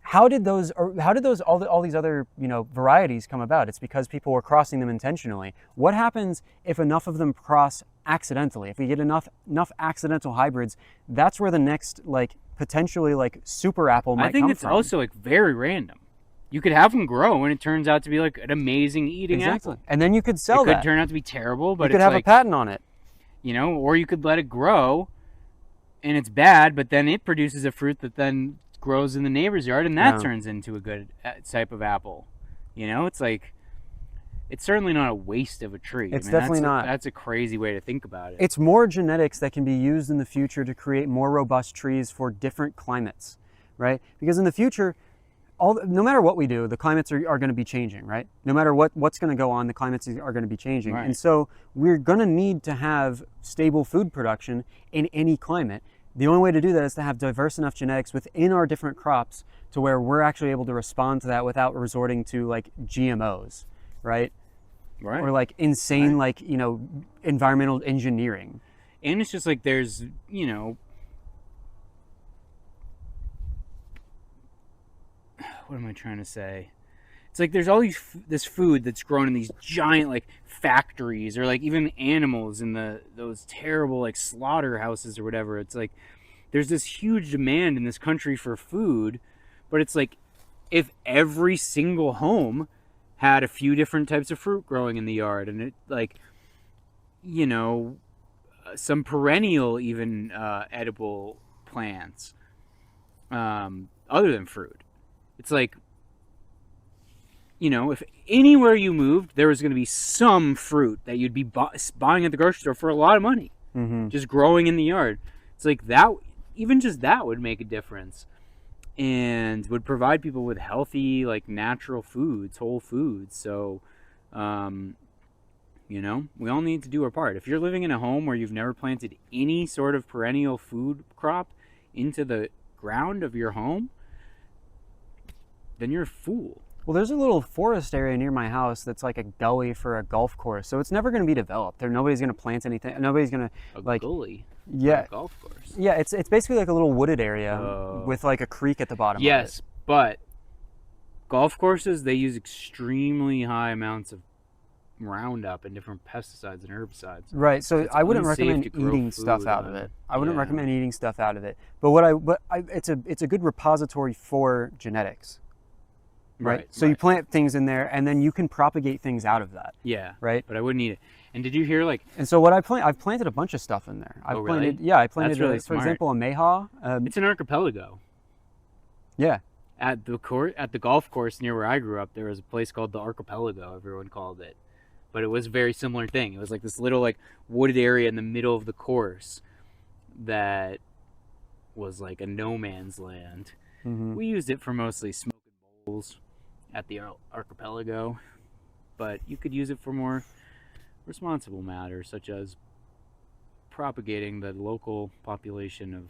how did all these other varieties come about? It's because people were crossing them intentionally. What happens if enough of them cross accidentally? If we get enough accidental hybrids, that's where the next like potentially like super apple might come from. I think it's also like very random. You could have them grow and it turns out to be like an amazing eating apple. And then you could sell that. It could turn out to be terrible, but you could have a patent on it. Or you could let it grow and it's bad, but then it produces a fruit that then grows in the neighbor's yard and that turns into a good type of apple. It's like, it's certainly not a waste of a tree. It's definitely not. That's a crazy way to think about it. It's more genetics that can be used in the future to create more robust trees for different climates, right? Because in the future, no matter what we do, the climates are going to be changing, right? No matter what's going to go on, the climates are going to be changing. Right. And so we're going to need to have stable food production in any climate. The only way to do that is to have diverse enough genetics within our different crops to where we're actually able to respond to that without resorting to like GMOs, right? Right. Or like insane, like, you know, environmental engineering. And it's just like there's, you know, what am I trying to say? It's like there's all this food that's grown in these giant like factories, or like even animals in those terrible like slaughterhouses or whatever. It's like there's this huge demand in this country for food, but it's like if every single home had a few different types of fruit growing in the yard, and it like, you know, some perennial even edible plants, other than fruit. It's like, you know, if anywhere you moved, there was going to be some fruit that you'd be buying at the grocery store for a lot of money, just growing in the yard. It's like that, even just that would make a difference, and would provide people with healthy, like natural foods, whole foods. So, you know, we all need to do our part. If you're living in a home where you've never planted any sort of perennial food crop into the ground of your home, then you're a fool. Well, there's a little forest area near my house that's like a gully for a golf course, so it's never going to be developed. Nobody's going to plant anything. Nobody's going to like gully. Yeah, for a golf course. Yeah, it's basically like a little wooded area with like a creek at the bottom. Yes, of it. But golf courses, they use extremely high amounts of Roundup and different pesticides and herbicides. Right. So I wouldn't recommend eating stuff out of it. I wouldn't recommend eating stuff out of it. But it's a good repository for genetics. Right. So you plant things in there, and then you can propagate things out of that. Yeah. Right. But I wouldn't eat it. And did you hear like? And so what I've planted a bunch of stuff in there. I've planted, really? Yeah, I planted, really for example, a mayhaw. It's an archipelago. Yeah. At the golf course near where I grew up, there was a place called the Archipelago. Everyone called it, but it was a very similar thing. It was like this little like wooded area in the middle of the course that was like a no man's land. We used it for mostly smoking bowls at the Archipelago, but you could use it for more responsible matters, such as propagating the local population of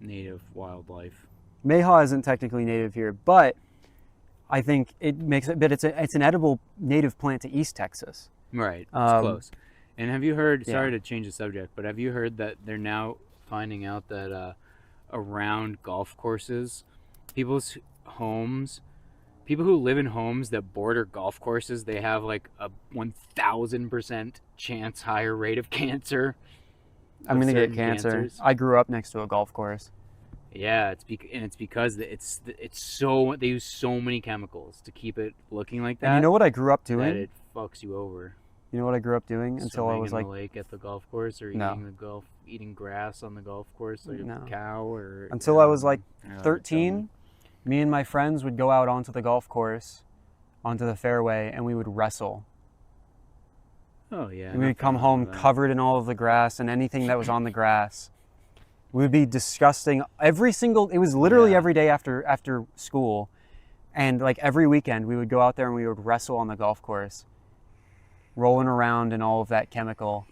native wildlife. Mayhaw isn't technically native here, but I think it makes it. But it's an edible native plant to East Texas. Right, it's close. And have you heard? Sorry to change the subject, but have you heard that they're now finding out that around golf courses, people's homes, people who live in homes that border golf courses, they have like a 1,000% chance higher rate of cancer. I'm gonna get cancer. Cancers. I grew up next to a golf course. Yeah, it's because it's so they use so many chemicals to keep it looking like that. And you know what I grew up doing? That it fucks you over. You know what I grew up doing until I was like in the lake at the golf course, or eating grass on the golf course like a cow, or until I was like 13. Me and my friends would go out onto the golf course, onto the fairway, and we would wrestle. Oh yeah. And we would come home covered in all of the grass and anything that was on the grass. We would be disgusting it was literally every day after school, and like every weekend we would go out there and we would wrestle on the golf course, rolling around in all of that chemical.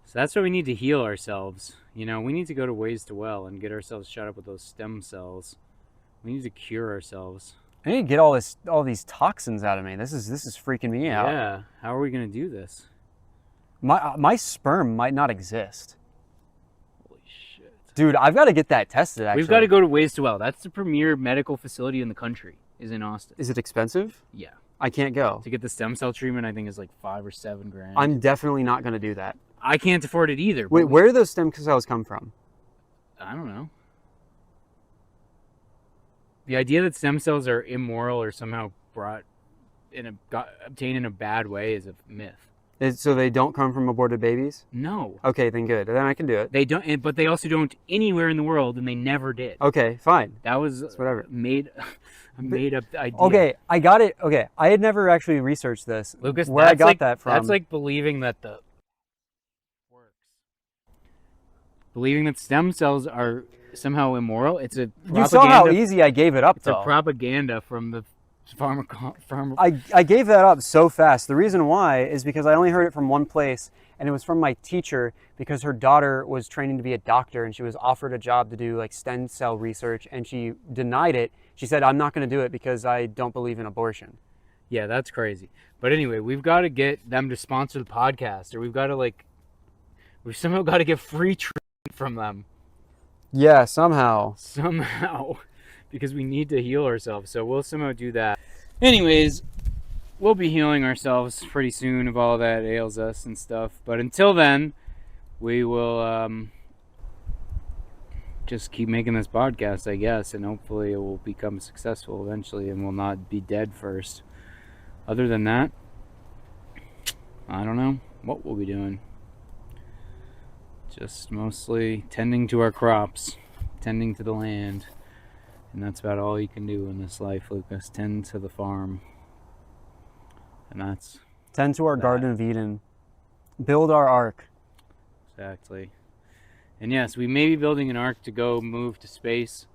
So that's why we need to heal ourselves. You know, we need to go to Ways to Well and get ourselves shot up with those stem cells. We need to cure ourselves. I need to get all these toxins out of me. This is freaking me out. Yeah. How are we gonna do this? My sperm might not exist. Holy shit. Dude, I've got to get that tested, actually. We've got to go to Ways to Well. That's the premier medical facility in the country, is in Austin. Is it expensive? Yeah. I can't go. To get the stem cell treatment, I think is like $5 or $7 grand. I'm definitely not going to do that. I can't afford it either. Wait, where do those stem cells come from? I don't know. The idea that stem cells are immoral or somehow obtained in a bad way is a myth. So they don't come from aborted babies? No. Okay, then good. Then I can do it. They don't, but they also don't anywhere in the world, and they never did. Okay, fine. That was whatever. Made up idea. Okay, I got it. Okay, I had never actually researched this. Lucas, where I got that from. That's like believing that believing that stem cells are somehow immoral. It's a You saw how propaganda. easy I gave it up, It's a though. propaganda from the farmer. I gave that up so fast. The reason why is because I only heard it from one place, and it was from my teacher because her daughter was training to be a doctor, and she was offered a job to do like stem cell research, and she denied it. She said, "I'm not going to do it because I don't believe in abortion." Yeah, that's crazy. But anyway, we've got to get them to sponsor the podcast, or we've somehow got to get free treatment from them. Yeah, somehow. Somehow. Because we need to heal ourselves. So we'll somehow do that. Anyways, we'll be healing ourselves pretty soon of all that ails us and stuff. But until then, we will just keep making this podcast, I guess. And hopefully it will become successful eventually and will not be dead first. Other than that, I don't know what we'll be doing. Just mostly tending to our crops, tending to the land. And that's about all you can do in this life, Lucas. Tend to the farm. And that's... Tend to our Garden of Eden. Build our ark. Exactly. And yes, we may be building an ark to go move to space.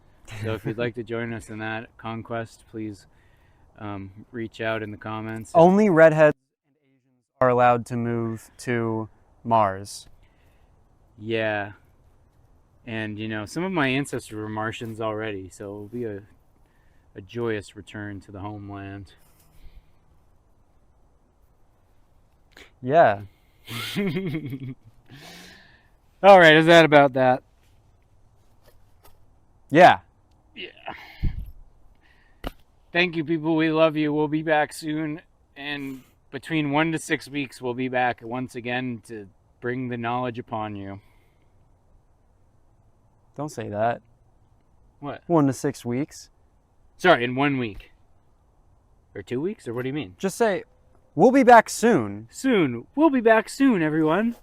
So if you'd like to join us in that conquest, please reach out in the comments. Only redheads and Asians are allowed to move to Mars. Yeah. And, some of my ancestors were Martians already, so it'll be a joyous return to the homeland. Yeah. All right, is that about that? Yeah. Yeah. Thank you, people. We love you. We'll be back soon. And between 1 to 6 weeks, we'll be back once again to bring the knowledge upon you. Don't say that. What? 1 to 6 weeks. Sorry, in 1 week. Or 2 weeks? Or what do you mean? Just say, we'll be back soon. Soon. We'll be back soon, everyone.